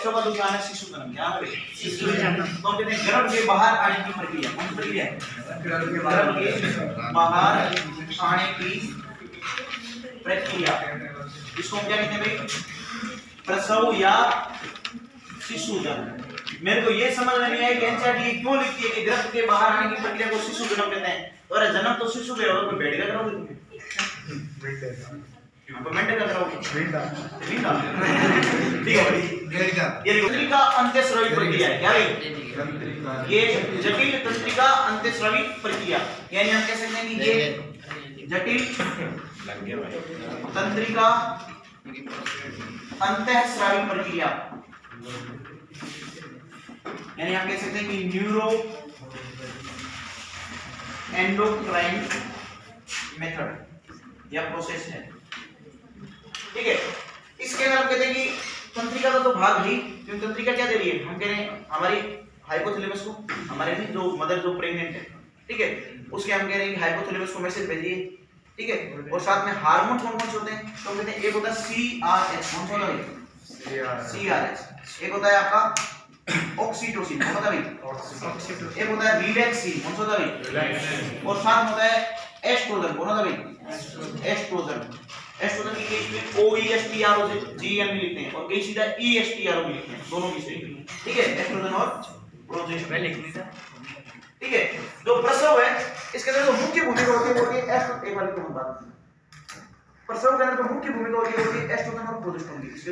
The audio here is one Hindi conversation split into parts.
उसके बाद उसका आना शिशु जन्म। क्या है शिशु जन्म। तो कहते हैं गर्भ के बाहर आने की प्रक्रिया। कौन सी प्रक्रिया है? गर्भ के बाहर आने की प्रक्रिया। इसको क्या कहते हैं भाई? प्रसव या शिशु जन्म। मेरे को ये समझ में नहीं आया कि एनसीईआरटी क्यों लिखती है कि गर्भ के बाहर आने की प्रक्रिया को शिशु जन्म कहते हैं। अरे जन्म तो शिशु के होगा, कोई बैठेगा करोगे तुम? कमेंट कर रहा हूं ठीक है भाई। ये तंत्रिका अंत्यस्रावी प्रक्रिया है। क्या है ये? जटिल तंत्रिका अंत्यस्रावी प्रक्रिया, यानी हम कह सकते हैं कि ये जटिल तंत्रिका अंत्यस्रावी प्रक्रिया, यानी आप कह सकते हैं कि न्यूरो एंडोक्राइन मेथड या प्रोसेस है। ठीक है, इसके अंदर हम कहते हैं कि तंत्रिका का तो भाग ही, क्योंकि तंत्रिका क्या दे रही है? हम कह रहे हैं हमारी हाइपोथैलेमस को, हमारे नहीं जो मदर जो प्रेग्नेंट है, ठीक है, उसके हम कह रहे हैं कि हाइपोथैलेमस को मैसेज भेजिए। ठीक है, और साथ में हार्मोन कौन कौन से होते हैं? तो कहते हैं एक होता है सीआरएच। कौन सा होता है? सीआरएच। एक होता है आपका ऑक्सीटोसिन। कौन होता है भाई? ऑक्सीटोसिन। एक होता है रिलैक्सिन। कौन सा होता है भाई? रिलैक्सिन। और साथ में होता है एस्ट्रोजन। कौन होता है भाई? एस्ट्रोजन। एस्ट्रोजन की केस में OESTROGN में लिखते हैं और कई सीधा ESTRO में लिखते हैं, दोनों की सही। ठीक है, एस्ट्रोजन और प्रोजेस्टेरोन लिख लीजिए। ठीक है, जो प्रसव है इसके अंदर जो मुख्य भूमिका होती है वो है एस्ट्रोजन। एक बार को हम बात प्रसव के अंदर जो मुख्य भूमिका होती है एस्ट्रोजन और प्रोजेस्टेरोन की। इसके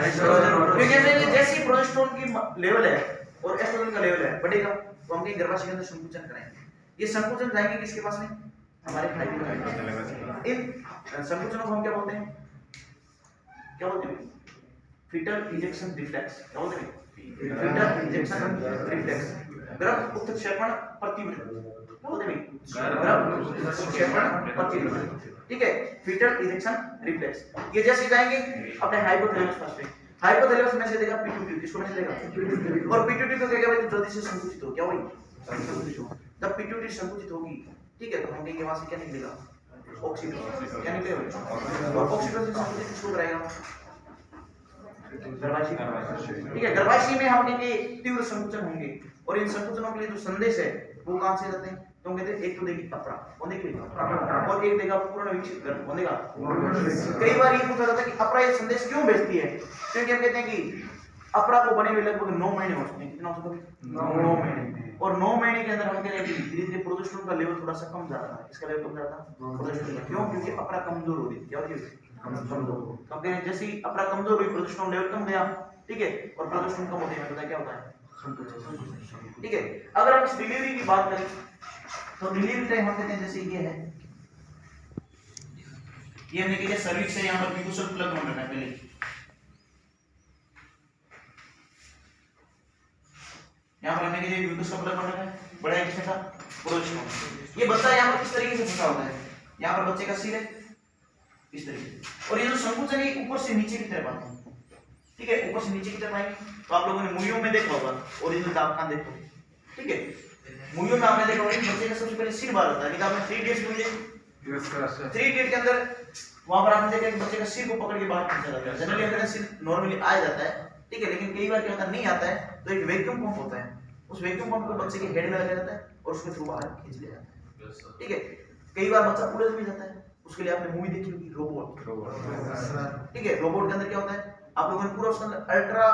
एस्ट्रोजन जैसी प्रोजेस्टेरोन की लेवल है और एस्ट्रोजन का लेवल है बढ़ेगा तो हम गर्भाशय के अंदर संकुचन कराएंगे। ये संकुचन जाएंगे किसके पास में? हमारे हाइपोथैलेमस। इन संकुचनों को हम क्या बोलते हैं? क्या बोलते हैं? Fetal injection reflex. क्या बोलते हैं? Fetal injection reflex. गर्भ उत्क्षेपण प्रतिवृत्ति। क्या बोलते हैं? गर्भ उत्क्षेपण प्रतिवृत्ति। ठीक है, फीटल इंजेक्शन रिफ्लेक्स। ये जैसे जाएंगे अपने हाइपोथैलेमस पास में, हाइपोथैलेमस में से देगा पिट्यूटरी। किसको में से देगा? और पिट्यूटरी को कहेगा भाई जल्दी से संकुचित हो। क्या होगी? संकुचित हो। जब पिट्यूटरी संकुचित होगी, ठीक है, तो हम कहेंगे वहां से क्या निकलेगा? ऑक्सीटोसिन। क्या निकलेगा? और ऑक्सीटोसिन संकुचित किसको कराएगा? गर्भाशय। ठीक है, गर्भाशय में हम कहेंगे तीव्र संकुचन होंगे और इन संकुचनों के लिए जो संदेश है वो कहां से जाते हैं? तो कहते हैं एक तो देगी अपरा, कौन देगी? और एक देगा पूर्ण विकसित गर्भ, कौन देगा? कई बार ये पूछा जाता है कि अपरा ये संदेश क्यों भेजती है? क्योंकि हम कहते हैं कि अपरा को बने हुए लगभग 9 महीने हो चुके हैं। कितना हो चुका है? 9 महीने। और 9 महीने के अंदर हम कह रहे हैं कि धीरे-धीरे प्रोजेस्टेरोन का लेवल थोड़ा सा कम जा रहा है। इसका लेवल कम जा रहा था प्रोजेस्टेरोन का। क्यों? क्योंकि अपरा कमजोर हो रही थी। क्या हो रही थी? कमजोर। तो कह रहे हैं जैसे ही अपरा कमजोर हुई प्रोजेस्टेरोन लेवल कम गया, ठीक है, और प्रोजेस्टेरोन कम होने में पता क्या होता है? ठीक है, अगर हम इस डिलीवरी की बात करें तो डिलीवरी टाइम हम कहते हैं जैसे ये है, ये हमने कहा सर्विक्स से यहां पर म्यूकोसल प्लग होना है पहले। यहां पर हमने कहा म्यूकोसल प्लग होना है, बड़ा एक था प्रोजेस्टेरोन। ये बच्चा यहां पर किस तरीके से फंसा होता है? यहां पर बच्चे का सिर है इस तरीके, और ये जो संकुचन है ऊपर से नीचे की तरफ आता है। ठीक है, ऊपर से नीचे की तरफ आएंगे तो आप लोगों ने मूवियों में देखा होगा, ओरिजिनल दांत देखो। ठीक है, मूवियों में आपने देखा होगा बच्चे का सबसे पहले सिर बाहर होता है। लेकिन आपने 3 इडियट्स में 3 इडियट के अंदर वहां पर आपने देखा कि बच्चे का सिर को पकड़ के बाहर खींचा जाता है। जनरली अगर सिर नॉर्मली आ जाता है, ठीक है, लेकिन कई बार क्या होता है नहीं आता है, तो एक वैक्यूम पंप होता है, उस वैक्यूम पंप को बच्चे के हेड में लगाया जाता है और उसके थ्रू बाहर खींच लिया जाता है। ठीक है, कई बार बच्चा उलझ भी जाता है, उसके लिए आपने मूवी देखी होगी रोबोट। ठीक है, रोबोट के अंदर क्या होता है? आप लोगों ने पूरा उसके अंदर अल्ट्रा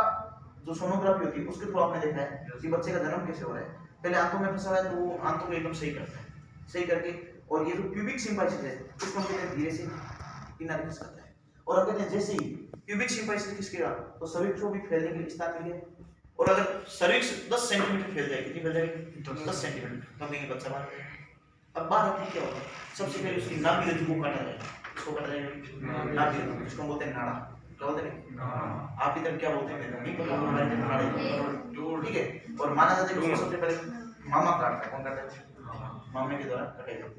जो सोनोग्राफी होती है उसके थ्रू आपने देखा है कि बच्चे का जन्म कैसे हो रहा है। पहले आंतों में फंसा है तो वो आंतों को एकदम सही करता है, सही करके, और ये जो प्यूबिक सिम्पाइसिस है उसको हम कहते हैं धीरे से किनारे खिसक करता है। और हम कहते हैं जैसे ही प्यूबिक सिम्पाइसिस खिसकेगा तो सर्विक्स को भी फैलने के लिए विस्तार मिल गया। और अगर सर्विक्स 10 सेंटीमीटर फैल जाएगी, कितनी फैल जाएगी? 10 सेंटीमीटर, तो कहीं बच्चा बाहर आएगा। अब बाहर आते क्या होगा? सबसे पहले उसकी नाभि रज्जु को काटा जाएगा। इसको काटा जाएगा नाभि रज्जु, इसको बोलते हैं नाड़ा। क्या बोलते हैं? आप इधर क्या बोलते हैं? नहीं पता, हमारे इधर नाड़े। ठीक है, और माना जाता है कि सबसे पहले मामा काटता है। कौन काटता है? मामे के द्वारा काटा जाता है।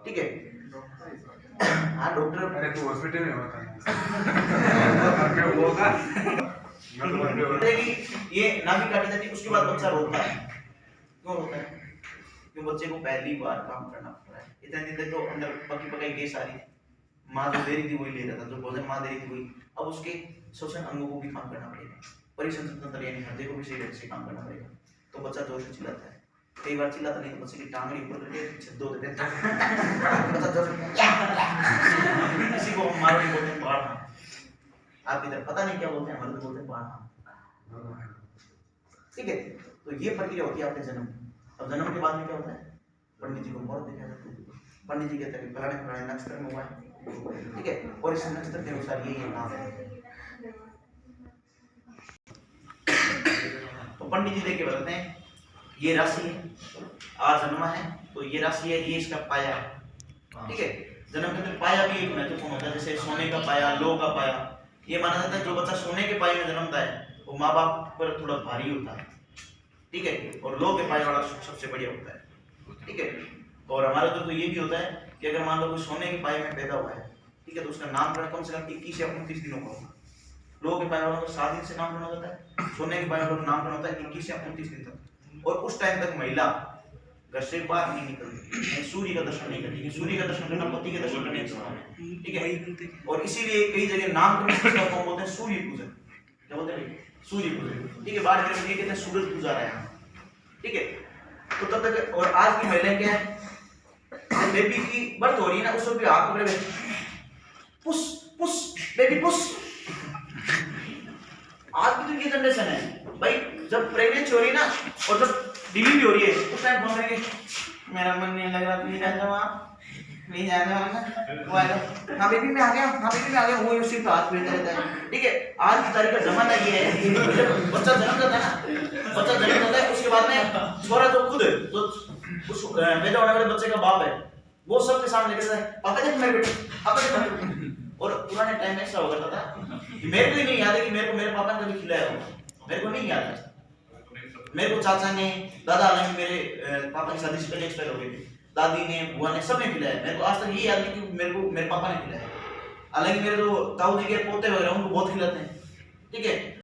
ठीक है, हाँ डॉक्टर, अरे तू हॉस्पिटल में होता है क्या होगा? ये नाभि काटी जाती है, उसके बाद बच्चा रोता है। क्यों रोता है? क्योंकि बच्चे को पहली बार काम करना पड़ रहा है। इतने दिन तक तो अंदर पकी पकाई गैस आ रही, माँ जो दे रही थी वही ले रहा था, जो भोजन माँ दे रही थी वही, अब उसके श्वसन अंगों को भी काम करना पड़ेगा। परिसंचरण तंत्र यानी हृदय को भी सही ढंग से काम करना पड़ेगा। तो बच्चा जोर से चिल्लाता है, कई बार चिल्लाता नहीं तो बच्चे की टांगड़ी ऊपर करके छेद दो देते हैं। बच्चा जोर से किसी को हम मारवाड़ी बोलते हैं बाढ़, आप इधर पता नहीं क्या बोलते हैं, हमारे बोलते हैं बाढ़। ठीक है, तो ये प्रक्रिया होती है आपके जन्म। अब जन्म के बाद में क्या होता है, पंडित जी को मुहूर्त दिखाया जाता है। पंडित जी कहते हैं फलाने फलाने नक्षत्र में हुआ है, ठीक है, और इस नक्षत्र के अनुसार ये नाम है। तो पंडित जी देख के बताते हैं ये राशि है, आज जन्मा है तो ये राशि है, ये इसका पाया है। ठीक है, जन्म के अंदर पाया भी एक महत्वपूर्ण होता है, जैसे सोने का पाया, लो का पाया। ये माना जाता है जो बच्चा सोने के पाए में जन्मता है वो माँ बाप पर थोड़ा भारी होता है, ठीक है, और लो के पाए वाला सबसे बढ़िया होता है। ठीक है, और हमारे तो ये भी होता है कि अगर मान लो कोई सोने के पाए में पैदा हुआ है, ठीक है, तो उसका नामकरण कम से कम 21 या 29 दिनों का होगा। लो के पाए वालों को 7 दिन से नामकरण हो जाता है, सोने के पाए वालों का नामकरण होता है 21 या 29 दिन तक। और उस टाइम तक महिला घर से बाहर नहीं निकलती, सूर्य का दर्शन नहीं करती, सूर्य का दर्शन करना पति के दर्शन करने के समान है। ठीक है, और इसीलिए कई जगह नामकरण को बोलते हैं सूर्य पूजन। क्या बोलते हैं, सूर्य पूजन। ठीक है, बाहर ये कहते हैं सूरज पूजा रहा है। ठीक है, तो तब तक। और आज की महिलाएं क्या है, जब बेबी की बर्थ हो रही है ना, उस वक्त भी हाथ पकड़े बैठे, पुश पुश बेबी पुश। आज की तो ये जनरेशन है भाई, जब प्रेगनेंसी हो रही है ना और जब डिलीवरी हो रही है उस टाइम बोल रहे हैं मेरा मन नहीं लग रहा, प्लीज आ जाओ आप, प्लीज आ जाओ ना, वो आएगा, हाँ बेबी मैं आ गया, हाँ बेबी मैं आ गया, वो उसी पे हाथ फेरता रहता है। ठीक है, आज की तारीख का जमाना ये है, जब बच्चा जन्म जाता है ना, बच्चा जन्म जाता है उसके बाद में छोरा जो खुद तो उस पैदा होने वाले बच्चे का बाप है, वो सबके सामने कहता है पापा देख मेरे बेटे, पापा देख मेरे बेटे। और पुराने टाइम में ऐसा हो करता था कि मेरे को ही नहीं याद है कि मेरे को मेरे पापा ने कभी खिलाया हो, मेरे को नहीं याद है। मेरे को चाचा ने, दादा ने, मेरे पापा की शादी से पहले एक्सपायर हो गए थे, दादी ने, बुआ ने, सबने खिलाया। मेरे को आज तक ये याद नहीं कि मेरे को मेरे पापा ने खिलाया। हालांकि मेरे जो ताऊ जी के पोते वगैरह उनको बहुत खिलाते हैं। ठीक है,